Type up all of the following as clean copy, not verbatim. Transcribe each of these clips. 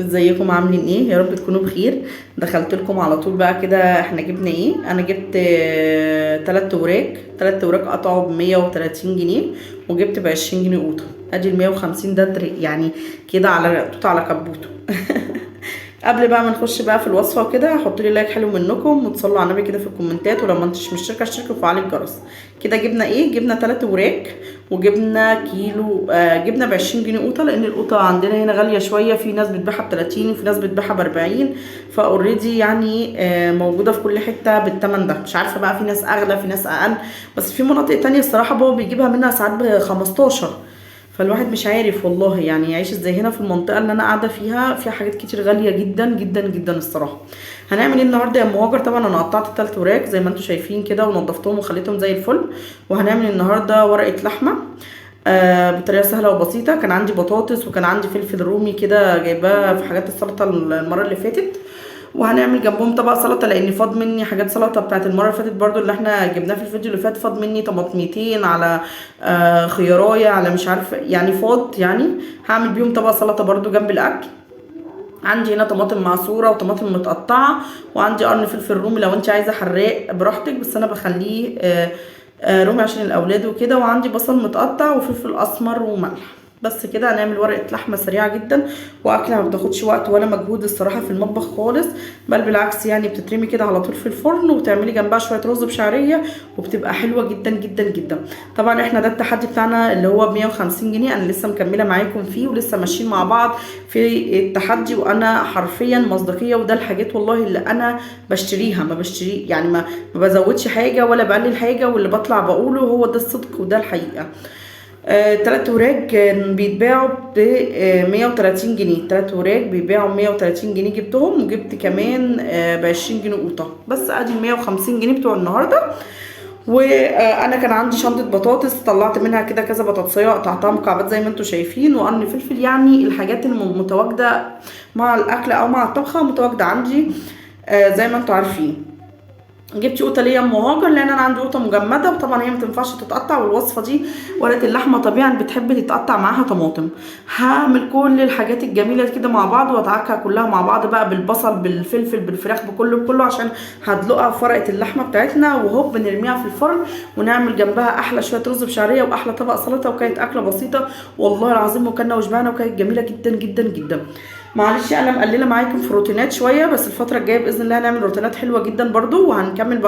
ازيكم عاملين ايه؟ يا رب تكونوا بخير. دخلت لكم على طول بقى كده. احنا جبنا ايه؟ انا جبت 3 وراك قطعوا ب130 جنيه، وجبت ب20 جنيه قوطه. ادي ال150 ده يعني كده على توت على كبوته. قبل بقى ما نخش بقى في الوصفه وكده، حطوا لي لايك حلو منكم وتصلوا على النبي كده في الكومنتات، ولو ما انتش مشتركه اشتركوا وفعلوا الجرس. كده جبنا ايه؟ جبنا 3 وراك، وجبنا كيلو جبنا ب20 جنيه قوطه، لان القوطه عندنا هنا غاليه شويه. في ناس بتبيعها ب30 وفي ناس بتبيعها ب40، فاوريدي يعني موجوده في كل حته بالثمن ده. مش عارفه بقى، في ناس اغلى في ناس اقل، بس في مناطق تانية الصراحه بابا بيجيبها منها ساعات ب15. فالواحد مش عارف والله يعني يعيش ازاي. هنا في المنطقه اللي انا قاعده فيها حاجات كتير غاليه جدا جدا جدا الصراحه. هنعمل ايه النهارده يا ام هاجر؟ طبعا انا قطعت ال3 وراك زي ما انتم شايفين كده، ونضفتهم وخليتهم زي الفل. وهنعمل النهارده ورقه لحمه بطريقه سهله وبسيطه. كان عندي بطاطس وكان عندي فلفل رومي كده جايباه في حاجات السلطه المره اللي فاتت، وهنعمل جنبهم طبق سلطه، لان فاض مني حاجات سلطه بتاعت المره اللي فاتت برضو اللي احنا جبناه في الفيديو اللي فات. فاض مني طماطميتين على خيارايه على مش عارفه يعني، فاض يعني. هعمل بيهم طبق سلطه برضو جنب الاكل. عندي هنا طماطم معصوره وطماطم متقطعه، وعندي قرن فلفل رومي لو انت عايزه حراق براحتك، بس انا بخليه رومي عشان الاولاد وكده. وعندي بصل متقطع وفلفل اسمر وملح. بس كده هنعمل ورقه لحمه سريعه جدا، واكله ما بتاخدش وقت ولا مجهود الصراحه في المطبخ خالص، بل بالعكس يعني بتترمي كده على طول في الفرن، وتعملي جنبها شويه رز بشعريه، وبتبقى حلوه جدا جدا جدا. طبعا احنا ده التحدي بتاعنا اللي هو ب150 جنيه. انا لسه مكمله معاكم فيه ولسه ماشيين مع بعض في التحدي، وانا حرفيا مصداقيه. وده الحاجات والله اللي انا بشتريها، ما بشتري يعني ما بزودش حاجه ولا بقلل حاجه، واللي بطلع بقوله هو ده الصدق وده الحقيقه. 3 وراك بيتباعوا ب130 جنيه. 3 وراك بيباعوا 130 جنيه، جبتهم وجبت كمان ب20 جنيه قوطة. بس ادي 150 جنيه بتوع النهاردة. وانا كان عندي شنطة بطاطس، طلعت منها كده كذا بطاطسية، قطعتها مكعبات زي ما انتم شايفين، وقرن فلفل. يعني الحاجات المتواجدة مع الاكل او مع الطبخة متواجدة عندي زي ما انتم عارفين. جبت قوطه ليا ام هاجر، لان انا عندي قوطه مجمده، وطبعا هي ما تنفعش تتقطع. والوصفه دي ورقه اللحمه طبيعا بتحب تتقطع معاها طماطم. هعمل كل الحاجات الجميله كده مع بعض، وادعكها كلها مع بعض بقى بالبصل بالفلفل بالفراخ بكله عشان هدلقها في ورقه اللحمه بتاعتنا، وهوب نرميها في الفرن، ونعمل جنبها احلى شويه رز بشعريه واحلى طبق سلطه. وكانت اكله بسيطه والله العظيم، وكلنا وشبعنا، وكانت جميله جدا جدا جدا. معلش انا مقلله معاكم في الروتينات شويه، بس الفتره الجايه باذن الله هنعمل روتينات حلوه جدا برضو، وهنكمل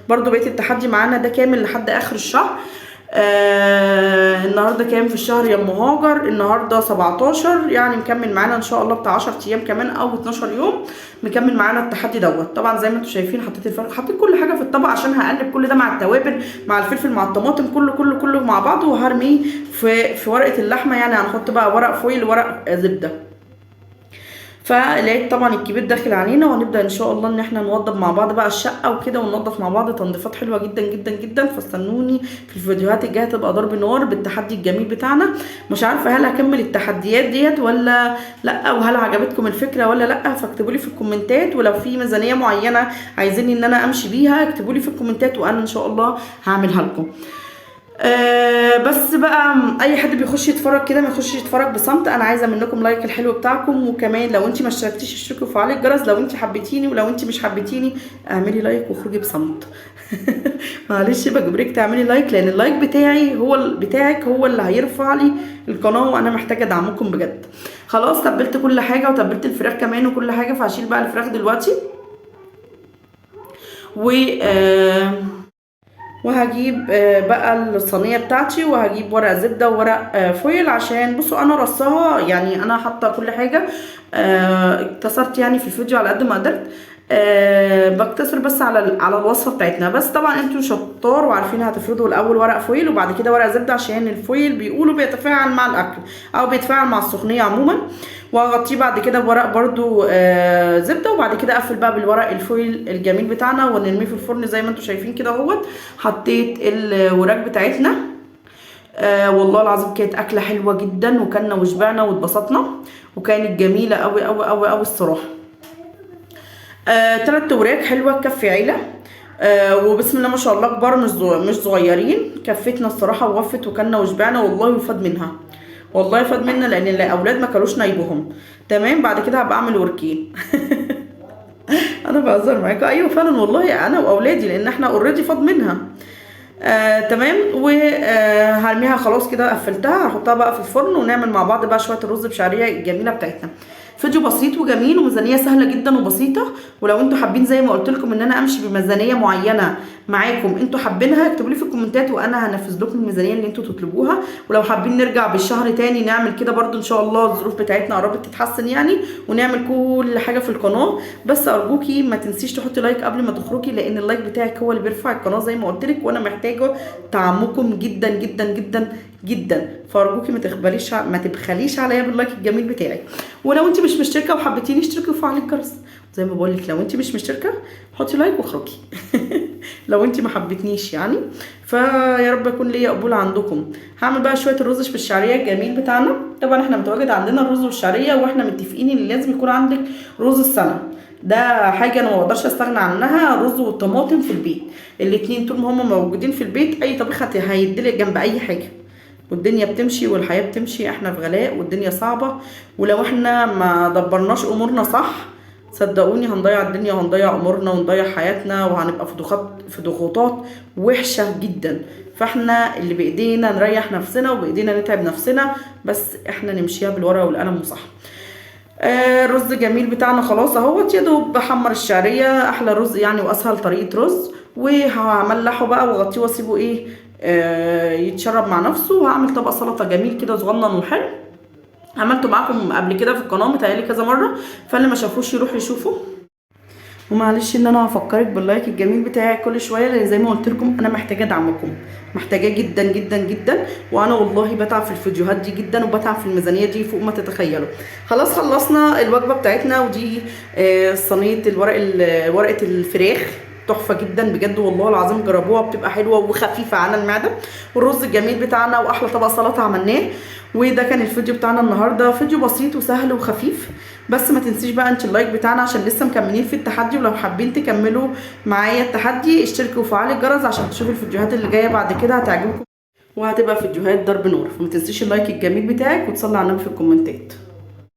برضو بقيه التحدي معانا ده كامل لحد اخر الشهر. النهارده كام في الشهر يا ام هاجر؟ النهارده 17، يعني مكمل معانا ان شاء الله بتاع 10 ايام كمان او 12 يوم مكمل معانا التحدي دوت. طبعا زي ما انتم شايفين حطيت الفرخ، حطيت كل حاجه في الطبق عشان هقلب كل ده مع التوابل مع الفلفل مع الطماطم كله مع بعضه، وهرميه في ورقه اللحمه. يعني هنحط بقى ورق فويل ورق زبده. فلقيت طبعا الكبير داخل علينا، وهنبدا ان شاء الله ان احنا نوضب مع بعض بقى الشقه وكده، وننضف مع بعض تنظيفات حلوه جدا جدا جدا. فاستنوني في الفيديوهات الجايه، تبقى ضرب نار بالتحدي الجميل بتاعنا. مش عارفه هل هكمل التحديات ديت ولا لا، وهل عجبتكم الفكره ولا لا، فاكتبوا لي في الكومنتات. ولو في ميزانيه معينه عايزيني ان انا امشي بيها اكتبوا لي في الكومنتات، وانا ان شاء الله هعملها لكم. بس بقى اي حد بيخش يتفرج كده ما يخش يتفرج بصمت. انا عايزه منكم لايك الحلو بتاعكم، وكمان لو انت ما اشتركتيش اشتركوا وفعلي الجرس لو انت حبيتيني، ولو انت مش حبيتيني اعملي لايك واخرجي بصمت. معلش بجبرك تعملي لايك، لان اللايك بتاعي بتاعك هو اللي هيرفع لي القناه، وانا محتاجه دعمكم بجد. خلاص تبلت كل حاجه، وتبلت الفراخ كمان وكل حاجه، فهشيل بقى الفراخ دلوقتي. و وهجيب بقى الصينيه بتاعتي، وهجيب ورق زبده وورق فويل، عشان بصوا انا رصاها يعني انا حاطه كل حاجه. اقتصرت يعني في الفيديو على قد ما قدرت. بقتصر بس على الوصفه بتاعتنا. بس طبعا انتوا شطار وعارفين هتفردوا الاول ورق فويل وبعد كده ورق زبده، عشان الفويل بيقولوا بيتفاعل مع الاكل او بيتفاعل مع السخونيه عموما. وهغطيه بعد كده بورق برضو زبده، وبعد كده اقفل بقى بالورق الفويل الجميل بتاعنا، ونرميه في الفرن زي ما انتوا شايفين كده اهوت. حطيت الوراك بتاعتنا. والله العظيم كانت اكله حلوه جدا، وكلنا وشبعنا واتبسطنا، وكانت جميله قوي قوي قوي قوي الصراحه. 3 وراك حلوه تكفي عيله. وبسم الله ما شاء الله كبار مش صغيرين. كفتنا الصراحه ووفت، وكلنا وشبعنا والله وفاد منها. والله فاد منا لان الاولاد ما كانوش نايبهم. تمام، بعد كده هبقى اعمل وركين. انا بهزر معاكم، ايوه فعلا والله انا واولادي، لان احنا اوريدي فاض منها. تمام، وهرميها خلاص كده، قفلتها، هحطها بقى في الفرن ونعمل مع بعض بقى شويه الرز بشعريه الجميله بتاعتنا. فيديو بسيط وجميل وميزانيه سهله جدا وبسيطه. ولو انتوا حابين زي ما قلت لكم ان انا امشي بميزانيه معينه معاكم انتوا حابينها، اكتبوا لي في الكومنتات وانا هنفذ لكم الميزانيه اللي انتوا تطلبوها. ولو حابين نرجع بالشهر تاني نعمل كده برضو ان شاء الله، الظروف بتاعتنا قربت تتحسن يعني، ونعمل كل حاجه في القناه. بس ارجوكي ما تنسيش تحطي لايك قبل ما تخرجي، لان اللايك بتاعك هو اللي بيرفع القناه زي ما قلت لك، وانا محتاجه دعمكم جدا جدا جدا جدا. فارجوكي ما تبخليش عليا باللايك الجميل بتاعك. ولو انت مش مشتركه وحبيتيني اشتركي وفعلي الجرس زي ما بقول لك. لو انت مش مشتركه حطي لايك واخرجي. لو انت ما حبيتنيش يعني. فيا رب يكون ليا قبول عندكم. هعمل بقى شويه الرز بالشعريه الجميل بتاعنا. طبعا احنا متواجد عندنا الرز والشعريه، واحنا متفقين ان لازم يكون عندك رز السنه. ده حاجه انا ما بقدرش استغنى عنها. الرز والطماطم في البيت الاتنين طول ما هم موجودين في البيت، اي طبيخ هيدلق جنب اي حاجه. والدنيا بتمشي والحياه بتمشي، احنا في غلاء والدنيا صعبه، ولو احنا ما دبرناش امورنا صح صدقوني هنضيع الدنيا وهنضيع امورنا ونضيع حياتنا، وهنبقى في ضغوطات وحشه جدا. فاحنا اللي بايدينا نريح نفسنا وبايدينا نتعب نفسنا، بس احنا نمشيها بالورقه والقلم وصح. الرز جميل بتاعنا خلاص اهوت، يا دوب بحمر الشعريه، احلى رز يعني واسهل طريقه رز. وهملحه بقى واغطيه واسيبه ايه يتشرب مع نفسه. وهعمل طبق سلطه جميل كده صغنن وحلو، عملته معاكم قبل كده في القناه متهيألي كذا مره، فاللي ما شافوش يروح يشوفه. ومعلش ان انا هفكرك باللايك الجميل بتاعي كل شويه، لان زي ما قلت لكم انا محتاجه دعمكم، محتاجاه جدا جدا جدا. وانا والله بتعب في الفيديوهات دي جدا، وبتعب في الميزانيه دي فوق ما تتخيلوا. خلاص خلصنا الوجبه بتاعتنا، ودي صينيه ورقه الفراخ تحفه جدا بجد والله العظيم، جربوها بتبقى حلوه وخفيفه على المعده. والرز الجميل بتاعنا واحلى طبق سلطه عملناه. وده كان الفيديو بتاعنا النهارده، فيديو بسيط وسهل وخفيف. بس ما تنسيش بقى انت اللايك بتاعنا عشان لسه مكملين في التحدي. ولو حابين تكملوا معايا التحدي اشتركوا وفعلوا الجرس عشان تشوفوا الفيديوهات اللي جايه بعد كده هتعجبكم، وهتبقى فيديوهات ضرب نور. فما تنسيش اللايك الجميل بتاعك وتصلي على النبي في الكومنتات.